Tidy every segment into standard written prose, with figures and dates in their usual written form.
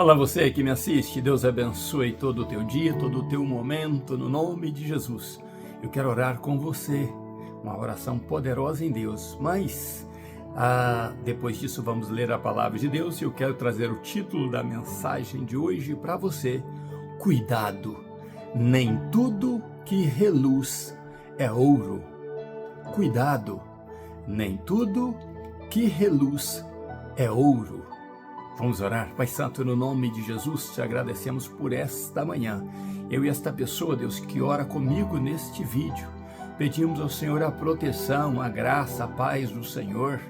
Olá, você que me assiste, Deus abençoe todo o teu dia, todo o teu momento, no nome de Jesus. Eu quero orar com você, uma oração poderosa em Deus, mas depois disso vamos ler a palavra de Deus e eu quero trazer o título da mensagem de hoje para você. Cuidado, nem tudo que reluz é ouro. Cuidado, nem tudo que reluz é ouro. Vamos orar. Pai Santo, no nome de Jesus, te agradecemos por esta manhã. Eu e esta pessoa, Deus, que ora comigo neste vídeo. Pedimos ao Senhor a proteção, a graça, a paz do Senhor,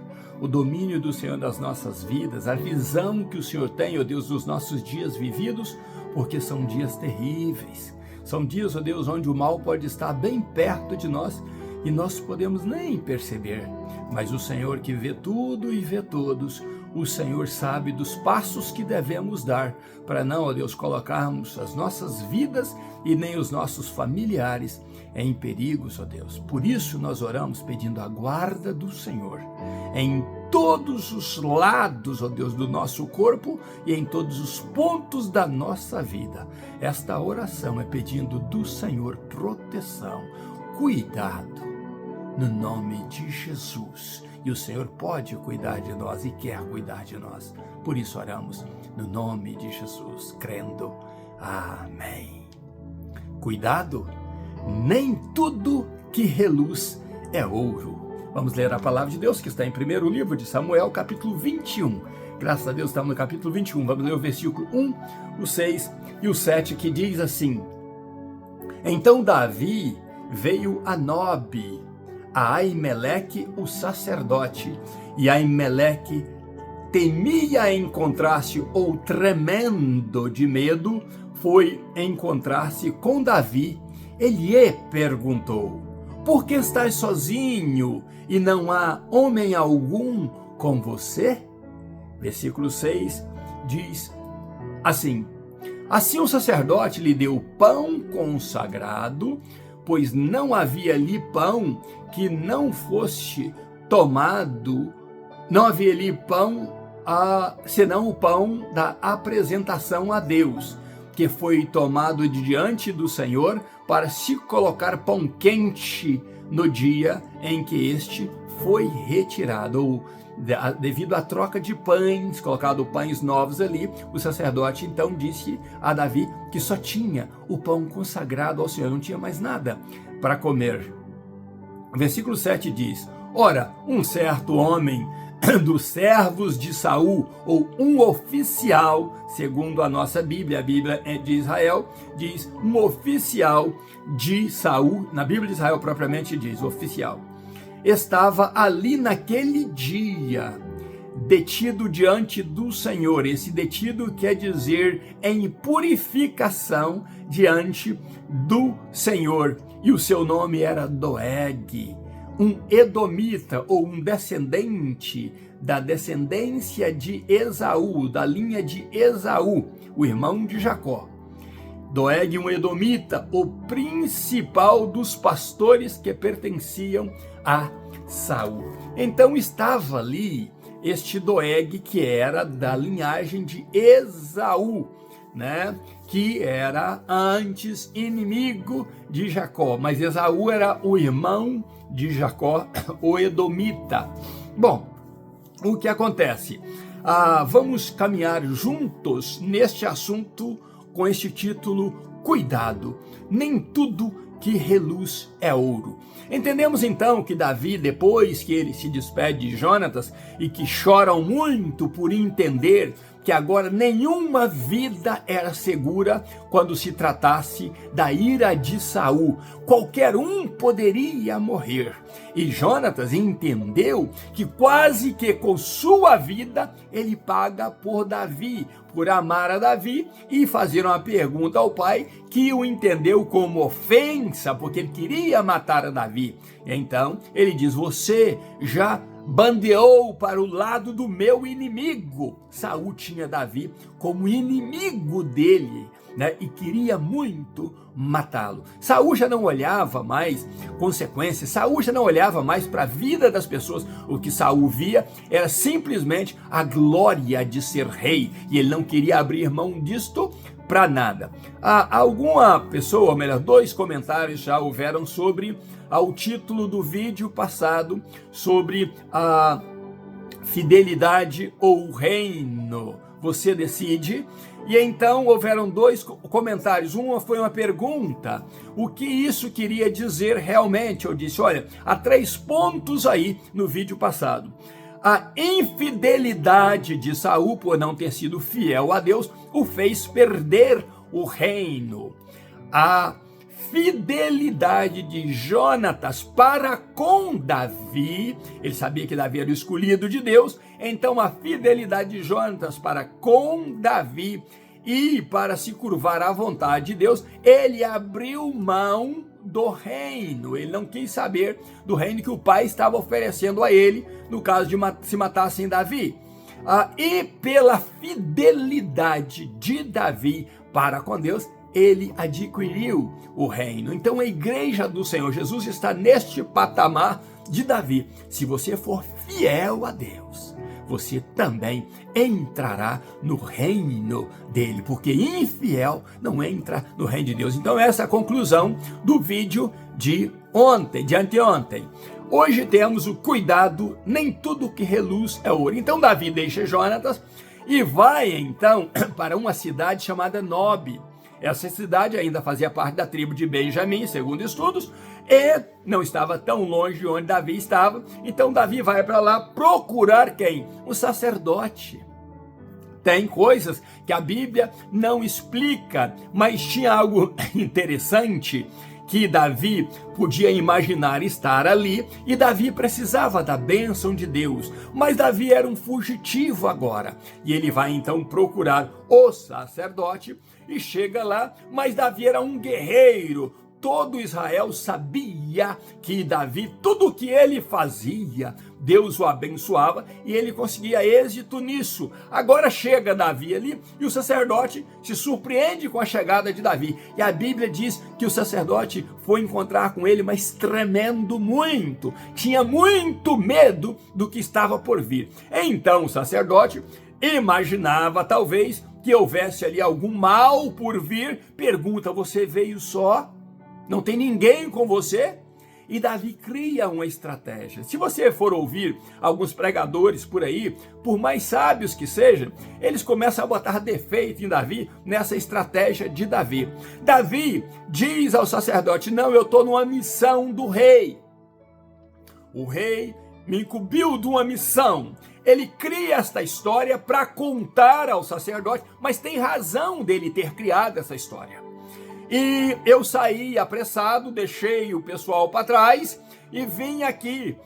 o domínio do Senhor das nossas vidas, a visão que o Senhor tem, ó Deus, dos nossos dias vividos, porque são dias terríveis. São dias, ó Deus, onde o mal pode estar bem perto de nós e nós podemos nem perceber. Mas o Senhor que vê tudo e vê todos, o Senhor sabe dos passos que devemos dar para não, ó Deus, colocarmos as nossas vidas e nem os nossos familiares em perigos, ó Deus. Por isso nós oramos pedindo a guarda do Senhor em todos os lados, ó Deus, do nosso corpo e em todos os pontos da nossa vida. Esta oração é pedindo do Senhor proteção, cuidado, no nome de Jesus. E o Senhor pode cuidar de nós e quer cuidar de nós. Por isso oramos no nome de Jesus, crendo. Amém. Cuidado, nem tudo que reluz é ouro. Vamos ler a palavra de Deus que está em primeiro livro de Samuel, capítulo 21. Graças a Deus estamos no capítulo 21. Vamos ler o versículo 1, o 6 e o 7, que diz assim: Então Davi veio a Nobe, a Aimeleque, o sacerdote, e Aimeleque temia encontrar-se, ou tremendo de medo, foi encontrar-se com Davi. Ele lhe perguntou: Por que estás sozinho e não há homem algum com você? Versículo 6 diz assim: Assim o sacerdote lhe deu pão consagrado, pois não havia ali pão que não fosse tomado, não havia ali pão senão o pão da apresentação a Deus, que foi tomado de diante do Senhor para se colocar pão quente no dia em que este foi retirado, ou devido à troca de pães, colocado pães novos ali, o sacerdote então disse a Davi que só tinha o pão consagrado ao Senhor, não tinha mais nada para comer. Versículo 7 diz: Ora, um certo homem dos servos de Saul, ou um oficial, segundo a nossa Bíblia, a Bíblia de Israel, diz um oficial de Saul, na Bíblia de Israel propriamente diz oficial, estava ali naquele dia, detido diante do Senhor. Esse detido quer dizer em purificação diante do Senhor. E o seu nome era Doeg, um edomita, ou um descendente da descendência de Esaú, da linha de Esaú, o irmão de Jacó. Doeg, um edomita, o principal dos pastores que pertenciam a Saul. Então estava ali este Doeg, que era da linhagem de Esaú, que era antes inimigo de Jacó, mas Esaú era o irmão de Jacó, o edomita. Bom, o que acontece? Vamos caminhar juntos neste assunto com este título: Cuidado, nem tudo que reluz é ouro. Entendemos então que Davi, depois que ele se despede de Jonatas e que choram muito por entender que agora nenhuma vida era segura quando se tratasse da ira de Saul. Qualquer um poderia morrer. E Jonatas entendeu que quase que com sua vida ele paga por Davi, por amar a Davi, e fazer uma pergunta ao pai que o entendeu como ofensa, porque ele queria matar a Davi. Então ele diz: você já bandeou para o lado do meu inimigo. Saul tinha Davi como inimigo dele, né? E queria muito matá-lo. Saul já não olhava mais consequências, Saul já não olhava mais para a vida das pessoas. O que Saul via era simplesmente a glória de ser rei, e ele não queria abrir mão disto para nada. Alguma pessoa, ou melhor, 2 comentários já houveram sobre o título do vídeo passado, sobre a fidelidade ou reino. Você decide. E então houveram 2 comentários. Uma foi uma pergunta: o que isso queria dizer realmente? Eu disse: olha, há 3 pontos aí no vídeo passado. A infidelidade de Saul, por não ter sido fiel a Deus, o fez perder o reino. A fidelidade de Jonatas para com Davi, ele sabia que Davi era o escolhido de Deus, então a fidelidade de Jonatas para com Davi e para se curvar à vontade de Deus, ele abriu mão do reino. Ele não quis saber do reino que o pai estava oferecendo a ele, no caso de se matassem Davi. E pela fidelidade de Davi para com Deus, ele adquiriu o reino. Então a igreja do Senhor Jesus está neste patamar de Davi. Se você for fiel a Deus, você também entrará no reino dele, porque infiel não entra no reino de Deus. Então essa é a conclusão do vídeo de anteontem. Hoje temos o cuidado, nem tudo que reluz é ouro. Então Davi deixa Jonatas e vai então para uma cidade chamada Nob. Essa cidade ainda fazia parte da tribo de Benjamim, segundo estudos, e não estava tão longe de onde Davi estava. Então Davi vai para lá procurar quem? Um sacerdote. Tem coisas que a Bíblia não explica, mas tinha algo interessante que Davi podia imaginar estar ali, e Davi precisava da bênção de Deus, mas Davi era um fugitivo agora, e ele vai então procurar o sacerdote, e chega lá, mas Davi era um guerreiro. Todo Israel sabia que Davi, tudo o que ele fazia, Deus o abençoava e ele conseguia êxito nisso. Agora chega Davi ali e o sacerdote se surpreende com a chegada de Davi. E a Bíblia diz que o sacerdote foi encontrar com ele, mas tremendo muito. Tinha muito medo do que estava por vir. Então o sacerdote imaginava talvez que houvesse ali algum mal por vir. Pergunta: você veio só? Não tem ninguém com você? E Davi cria uma estratégia. Se você for ouvir alguns pregadores por aí, por mais sábios que sejam, eles começam a botar defeito em Davi nessa estratégia de Davi. Davi diz ao sacerdote: não, eu estou numa missão do rei. O rei me incumbiu de uma missão. Ele cria esta história para contar ao sacerdote, mas tem razão dele ter criado essa história. E eu saí apressado, deixei o pessoal para trás e vim aqui.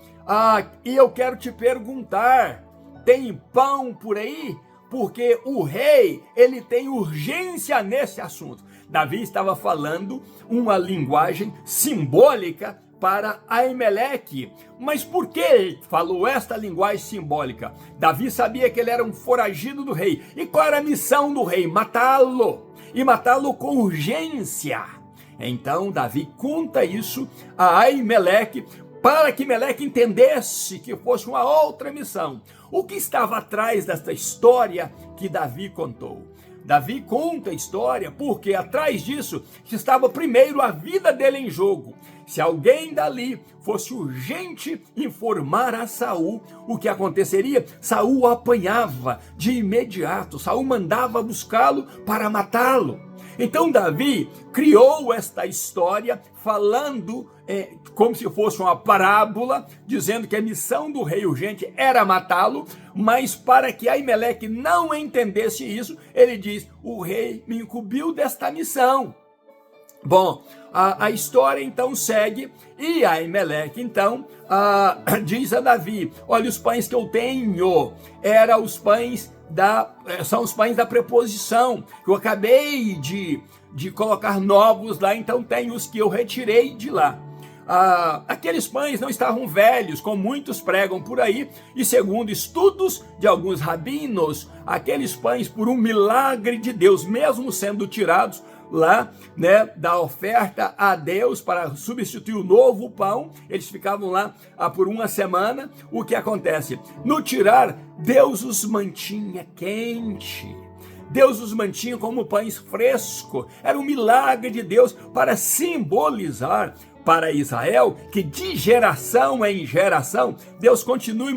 E eu quero te perguntar, tem pão por aí? Porque o rei, ele tem urgência nesse assunto. Davi estava falando uma linguagem simbólica para Aimeleque. Mas por que ele falou esta linguagem simbólica? Davi sabia que ele era um foragido do rei. E qual era a missão do rei? Matá-lo. E matá-lo com urgência. Então Davi conta isso a Aimeleque, para que Meleque entendesse que fosse uma outra missão. O que estava atrás desta história que Davi contou? Davi conta a história porque atrás disso estava primeiro a vida dele em jogo. Se alguém dali fosse urgente informar a Saul o que aconteceria, Saul apanhava de imediato. Saul mandava buscá-lo para matá-lo. Então Davi criou esta história falando como se fosse uma parábola, dizendo que a missão do rei urgente era matá-lo, mas para que Aimeleque não entendesse isso, ele diz: o rei me incumbiu desta missão. Bom, a história então segue e Aimeleque então diz a Davi: olha, os pães que eu tenho são os pães da preposição, que eu acabei de colocar novos lá, então tem os que eu retirei de lá. aqueles pães não estavam velhos, como muitos pregam por aí, e segundo estudos de alguns rabinos, aqueles pães, por um milagre de Deus, mesmo sendo tirados lá, né, da oferta a Deus para substituir o novo pão, eles ficavam lá por uma semana. O que acontece? No tirar, Deus os mantinha quente. Deus os mantinha como pães frescos. Era um milagre de Deus para simbolizar para Israel que de geração em geração Deus continua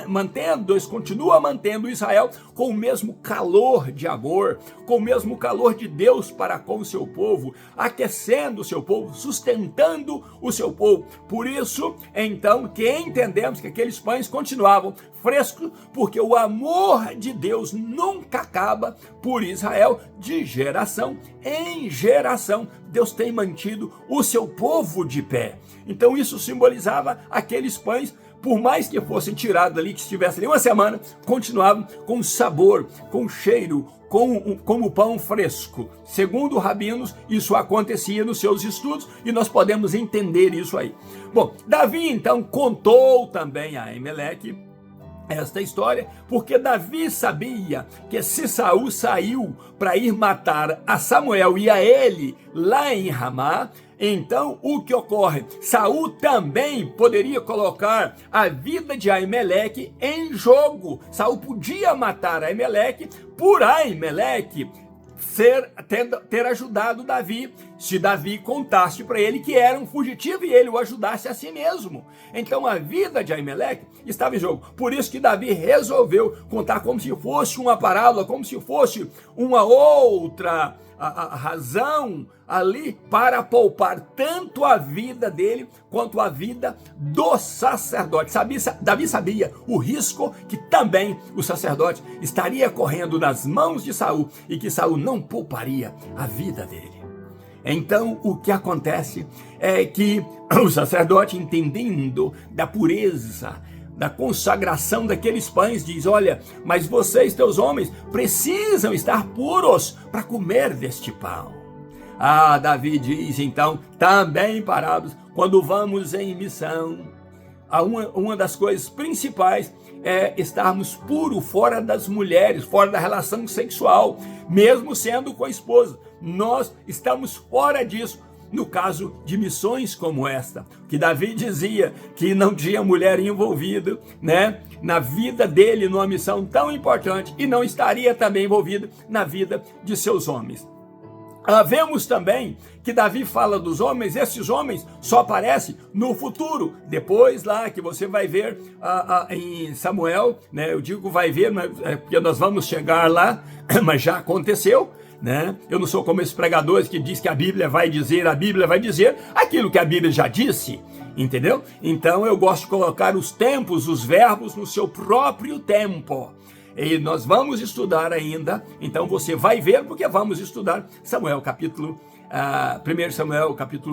mantendo Israel com o mesmo calor de amor, com o mesmo calor de Deus para com o seu povo, aquecendo o seu povo, sustentando o seu povo. Por isso, então, que entendemos que aqueles pães continuavam frescos, porque o amor de Deus nunca acaba por Israel. De geração em geração, Deus tem mantido o seu povo de pé. Então isso simbolizava aqueles pães, por mais que fossem tirados ali, que estivessem ali uma semana, continuavam com sabor, com cheiro, como pão fresco. Segundo rabinos, isso acontecia nos seus estudos e nós podemos entender isso aí. Bom, Davi então contou também a Aimeleque esta história, porque Davi sabia que se Saul saiu para ir matar a Samuel e a ele lá em Ramá, então o que ocorre? Saul também poderia colocar a vida de Aimeleque em jogo. Saul podia matar Aimeleque por Aimeleque ter ajudado Davi, se Davi contasse para ele que era um fugitivo e ele o ajudasse a si mesmo. Então a vida de Aimeleque estava em jogo. Por isso que Davi resolveu contar como se fosse uma parábola, como se fosse uma outra a razão ali para poupar tanto a vida dele quanto a vida do sacerdote. Davi sabia o risco que também o sacerdote estaria correndo nas mãos de Saul e que Saul não pouparia a vida dele. Então, o que acontece é que o sacerdote, entendendo da pureza, da consagração daqueles pães, diz: olha, mas vocês, teus homens, precisam estar puros para comer deste pão. Davi diz então, também parados, quando vamos em missão, uma das coisas principais é estarmos puros fora das mulheres, fora da relação sexual, mesmo sendo com a esposa. Nós estamos fora disso. No caso de missões como esta, que Davi dizia que não tinha mulher envolvida, né, na vida dele numa missão tão importante, e não estaria também envolvida na vida de seus homens. Vemos também que Davi fala dos homens, esses homens só aparecem no futuro, depois lá que você vai ver em Samuel, né, eu digo vai ver, porque nós vamos chegar lá, mas já aconteceu, né? Eu não sou como esses pregadores que diz que a Bíblia vai dizer aquilo que a Bíblia já disse, entendeu? Então eu gosto de colocar os tempos, os verbos no seu próprio tempo. E nós vamos estudar ainda, então você vai ver, porque vamos estudar 1 Samuel capítulo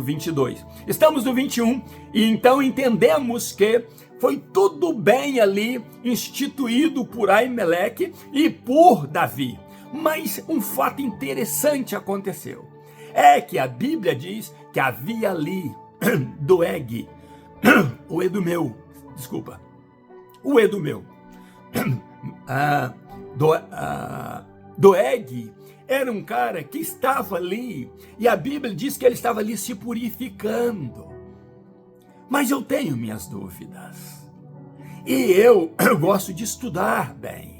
22. Estamos no 21, e então entendemos que foi tudo bem ali instituído por Aimeleque e por Davi. Mas um fato interessante aconteceu. É que a Bíblia diz que havia ali Doeg, o Edomeu. Doeg era um cara que estava ali, e a Bíblia diz que ele estava ali se purificando. Mas eu tenho minhas dúvidas. E eu gosto de estudar bem.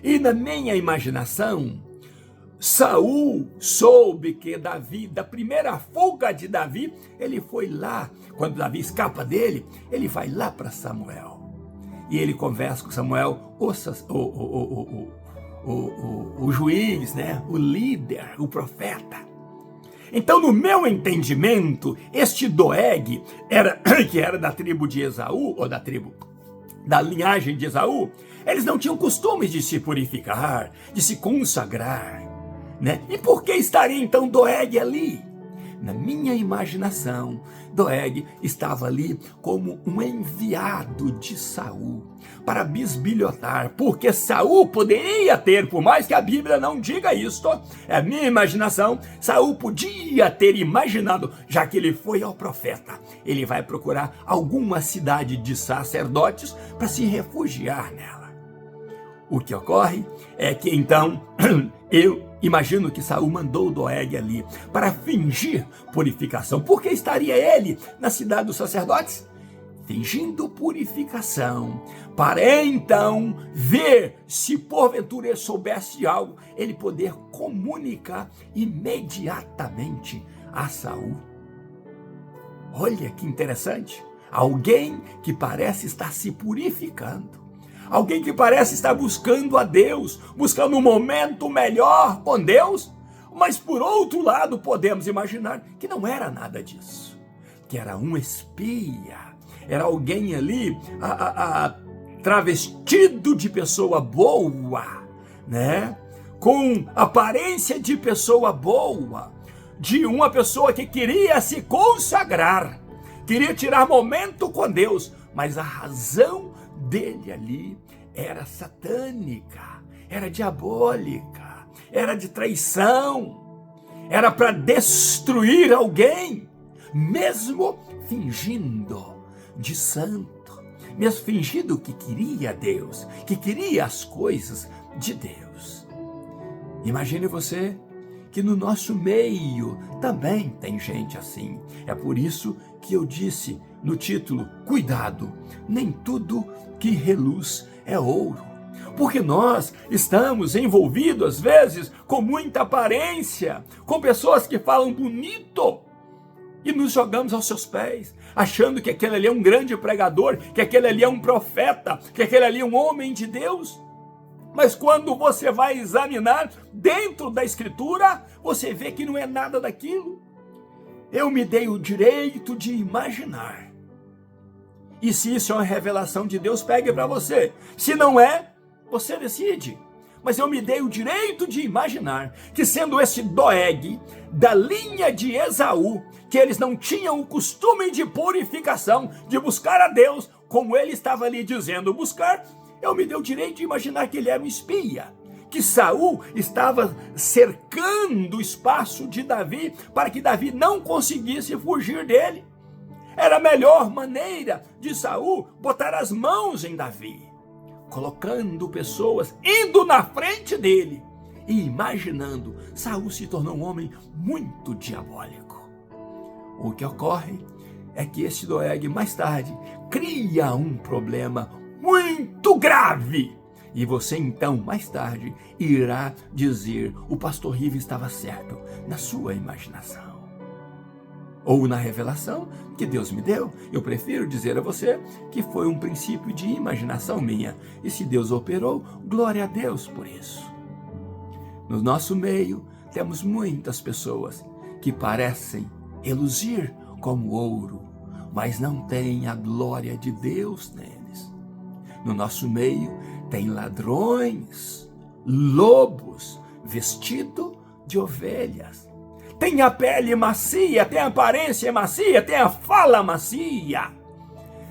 E na minha imaginação, Saul soube que Davi, da primeira fuga de Davi, ele foi lá, quando Davi escapa dele, ele vai lá para Samuel. E ele conversa com Samuel, o juiz, né? O líder, o profeta. Então, no meu entendimento, este Doeg, que era da tribo de Esaú, ou da linhagem de Esaú, eles não tinham costumes de se purificar, de se consagrar, né? E por que estaria então Doeg ali? Na minha imaginação, Doeg estava ali como um enviado de Saul para bisbilhotar, porque Saul poderia ter, por mais que a Bíblia não diga isto, é a minha imaginação, Saul podia ter imaginado, já que ele foi ao profeta, ele vai procurar alguma cidade de sacerdotes para se refugiar nela. O que ocorre é que então eu imagino que Saul mandou Doeg ali para fingir purificação. Por que estaria ele na cidade dos sacerdotes? Fingindo purificação, para então ver se porventura ele soubesse de algo, ele poder comunicar imediatamente a Saul. Olha que interessante, alguém que parece estar se purificando, alguém que parece estar buscando a Deus, buscando um momento melhor com Deus, mas por outro lado podemos imaginar que não era nada disso, que era um espia, era alguém ali travestido de pessoa boa, né? Com aparência de pessoa boa, de uma pessoa que queria se consagrar, queria tirar momento com Deus, mas a razão dele ali era satânica, era diabólica, era de traição, era para destruir alguém, mesmo fingindo de santo, mesmo fingindo que queria Deus, que queria as coisas de Deus. Imagine você que no nosso meio também tem gente assim. É por isso que eu disse no título, cuidado, nem tudo que reluz é ouro. Porque nós estamos envolvidos, às vezes, com muita aparência, com pessoas que falam bonito, e nos jogamos aos seus pés, achando que aquele ali é um grande pregador, que aquele ali é um profeta, que aquele ali é um homem de Deus. Mas quando você vai examinar dentro da Escritura, você vê que não é nada daquilo. Eu me dei o direito de imaginar. E se isso é uma revelação de Deus, pegue para você. Se não é, você decide. Mas eu me dei o direito de imaginar que, sendo esse Doeg da linha de Esaú, que eles não tinham o costume de purificação, de buscar a Deus, como ele estava ali dizendo buscar, eu me dei o direito de imaginar que ele era um espia, que Saul estava cercando o espaço de Davi para que Davi não conseguisse fugir dele. Era a melhor maneira de Saul botar as mãos em Davi, colocando pessoas, indo na frente dele e imaginando. Saul se tornou um homem muito diabólico. O que ocorre é que esse Doeg, mais tarde, cria um problema muito grave. E você então, mais tarde, irá dizer, o pastor Rive estava certo na sua imaginação. Ou na revelação que Deus me deu. Eu prefiro dizer a você que foi um princípio de imaginação minha. E se Deus operou, glória a Deus por isso. No nosso meio, temos muitas pessoas que parecem reluzir como ouro, mas não têm a glória de Deus neles. No nosso meio, tem ladrões, lobos, vestido de ovelhas. Tem a pele macia, tem a aparência macia, tem a fala macia,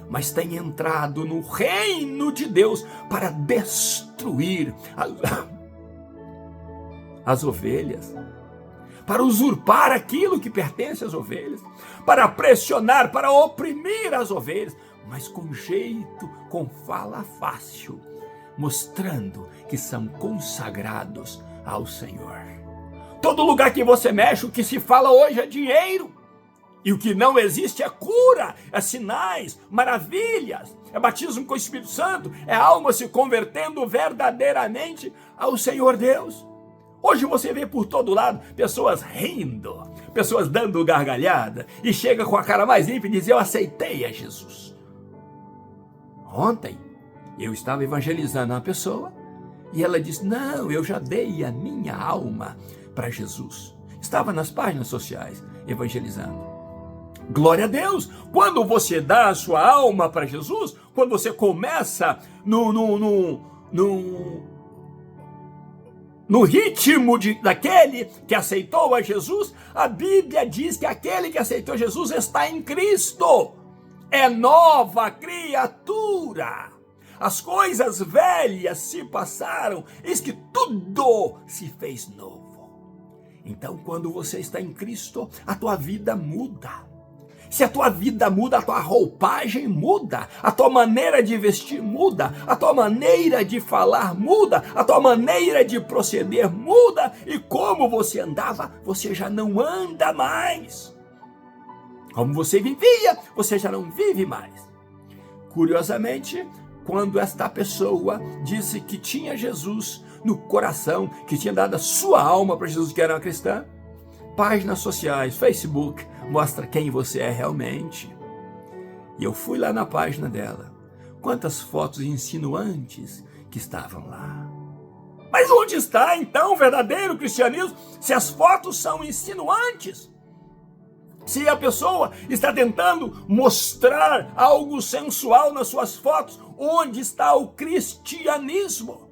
mas tem entrado no reino de Deus para destruir as ovelhas, para usurpar aquilo que pertence às ovelhas, para pressionar, para oprimir as ovelhas, mas com jeito, com fala fácil, mostrando que são consagrados ao Senhor. Todo lugar que você mexe, o que se fala hoje é dinheiro. E o que não existe é cura, é sinais, maravilhas, é batismo com o Espírito Santo, é a alma se convertendo verdadeiramente ao Senhor Deus. Hoje você vê por todo lado pessoas rindo, pessoas dando gargalhada, e chega com a cara mais limpa e diz, eu aceitei a Jesus. Ontem, eu estava evangelizando uma pessoa, e ela disse, não, eu já dei a minha alma para Jesus. Estava nas páginas sociais, evangelizando. Glória a Deus! Quando você dá a sua alma para Jesus, quando você começa no ritmo daquele que aceitou a Jesus, a Bíblia diz que aquele que aceitou Jesus está em Cristo. É nova criatura. As coisas velhas se passaram, eis que tudo se fez novo. Então, quando você está em Cristo, a tua vida muda. Se a tua vida muda, a tua roupagem muda, a tua maneira de vestir muda, a tua maneira de falar muda, a tua maneira de proceder muda, e como você andava, você já não anda mais. Como você vivia, você já não vive mais. Curiosamente, quando esta pessoa disse que tinha Jesus no coração, que tinha dado a sua alma para Jesus, que era uma cristã, páginas sociais, Facebook, mostra quem você é realmente. E eu fui lá na página dela. Quantas fotos insinuantes que estavam lá. Mas onde está então o verdadeiro cristianismo, se as fotos são insinuantes? Se a pessoa está tentando mostrar algo sensual nas suas fotos, onde está o cristianismo?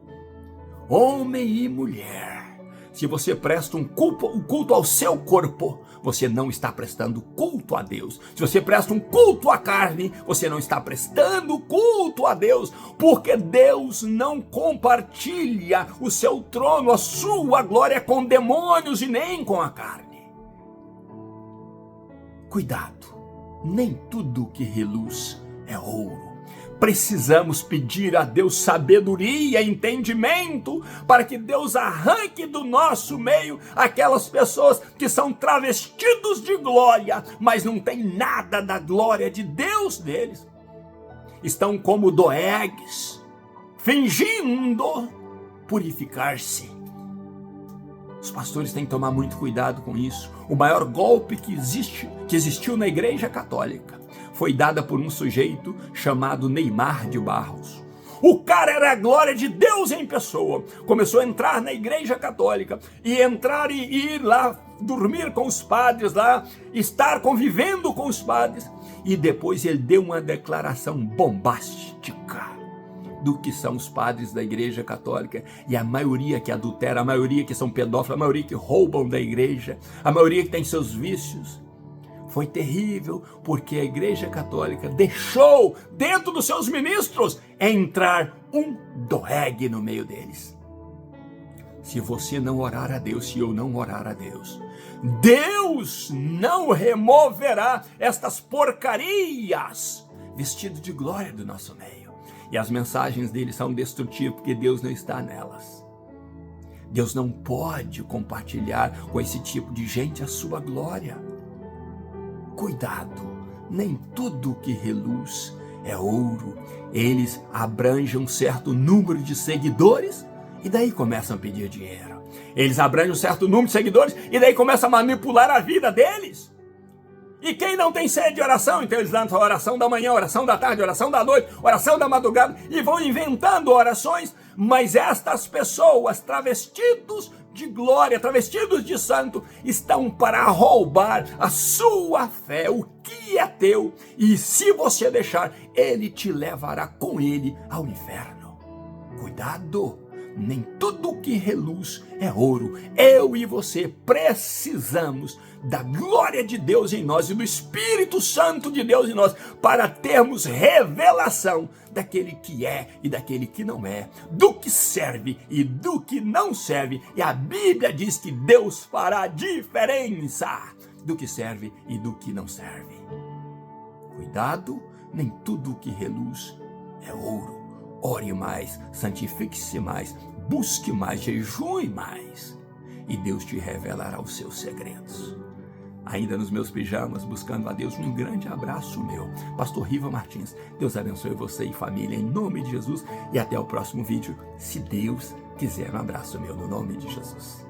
Homem e mulher, se você presta um culto ao seu corpo, você não está prestando culto a Deus. Se você presta um culto à carne, você não está prestando culto a Deus, porque Deus não compartilha o seu trono, a sua glória com demônios e nem com a carne. Cuidado, nem tudo que reluz é ouro. Precisamos pedir a Deus sabedoria e entendimento para que Deus arranque do nosso meio aquelas pessoas que são travestidos de glória, mas não tem nada da glória de Deus neles. Estão como doegues, fingindo purificar-se. Os pastores têm que tomar muito cuidado com isso. O maior golpe que existiu na Igreja Católica foi dada por um sujeito chamado Neymar de Barros. O cara era a glória de Deus em pessoa. Começou a entrar na Igreja Católica e entrar e ir lá dormir com os padres lá, estar convivendo com os padres. E depois ele deu uma declaração bombástica do que são os padres da Igreja Católica, e a maioria que adultera, a maioria que são pedófilos, a maioria que roubam da igreja, a maioria que tem seus vícios. Foi terrível, porque a Igreja Católica deixou dentro dos seus ministros entrar um doeg no meio deles. Se você não orar a Deus, se eu não orar a Deus, Deus não removerá estas porcarias vestido de glória do nosso meio. E as mensagens dele são destrutivas, porque Deus não está nelas. Deus não pode compartilhar com esse tipo de gente a sua glória. Cuidado, nem tudo que reluz é ouro. Eles abrangem um certo número de seguidores e daí começam a pedir dinheiro. Eles abrangem um certo número de seguidores e daí começam a manipular a vida deles. E quem não tem sede de oração, então eles lançam a oração da manhã, oração da tarde, oração da noite, oração da madrugada, e vão inventando orações, mas estas pessoas, travestidos de glória, travestidos de santo, estão para roubar a sua fé, o que é teu, e se você deixar, ele te levará com ele ao inferno. Cuidado! Nem tudo que reluz é ouro. Eu e você precisamos da glória de Deus em nós e do Espírito Santo de Deus em nós para termos revelação daquele que é e daquele que não é, do que serve e do que não serve. E a Bíblia diz que Deus fará diferença do que serve e do que não serve. Cuidado, nem tudo que reluz é ouro. Ore mais, santifique-se mais, busque mais, jejue mais, e Deus te revelará os seus segredos. Ainda nos meus pijamas, buscando a Deus, um grande abraço meu, Pastor Riva Martins. Deus abençoe você e família, em nome de Jesus, e até o próximo vídeo, se Deus quiser. Um abraço meu, no nome de Jesus.